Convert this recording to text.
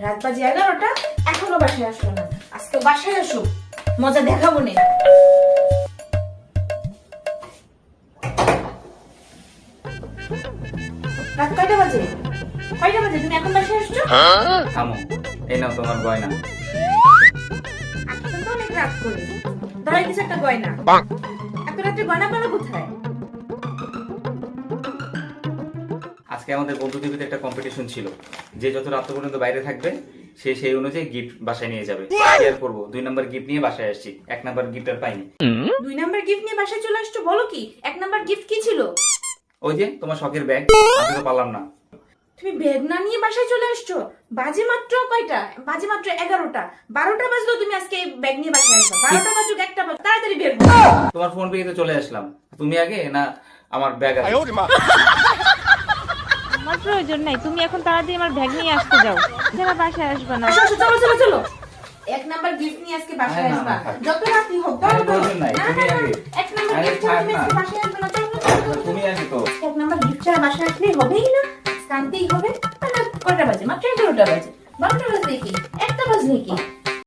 রাত বাজে 11টা, এখনো বাসায় আসলো না। আজকে বাসায় আসো, মজা দেখাবো নে। রাত কয়টা বাজে? কয়টা বাজে তুমি এখন বাসায় আসছো? থামো, এই নাও তোমার গয়না। এখন তো অনেক রাত করে, ধরাই কিছু একটা গয়না। এত রাত্রে গয়না পেলো কোথায়? আজকে আমাদের বন্ধুদের ভিতরে একটা কম্পিটিশন ছিল, যে যত রাত পর্যন্ত বাইরে থাকবে সে সেই অনুযায়ী গিফট বাসায় নিয়ে যাবে। শেয়ার করবো, 2 নাম্বার গিফট নিয়ে বাসায় আসছি, 1 নাম্বার গিফট আর পাইনি। 2 নাম্বার গিফট নিয়ে বাসায় চলে আসছো, বলো কি? 1 নাম্বার গিফট কি ছিল? ওই যে তোমার শখের ব্যাগ, আমি তো পারলাম না। তুমি ব্যাগ না নিয়ে বাসায় চলে আসছো? বাজে মাত্র কয়টা? বাজে মাত্র 11টা। 12টা বাজলো তুমি আজকে ব্যাগ নিয়ে বাসায় আসবা? 12টা বাজুক, 1টা বাজুক, তাড়াতাড়ি বের হও। তোমার ফোন পেয়ে তো চলে আসলাম, তুমি আগে না আমার ব্যাগ আগে? আমার প্রয়োজন নাই, তুমি এখন তাড়াতাড়ি আমার ব্যাগ নিয়ে আসতে যাও, যারা বাসায় আসবে না। আসো আসো, চলো চলো চলো। 1 নাম্বার গিফট নিয়ে আজকে বাসায় না, না, আসবা, থাক। যত রাতই হোক। আরে চলো চলো। প্রয়োজন নাই, না, তুমি না, না, আগে। 1 নাম্বার আরে গিফট থাক তুমি না। আজকে বাসায় আসবে না, চলো চলো, চলো। তুমি আগে তো। 1 নাম্বার গিফট ছাড়া বাসায় আসলে হবেই না, আনতেই হবে। কয়টা বাজে? মাত্র 11টা বাজে। 12টা বাজলে কি, 1টা বাজলে কি?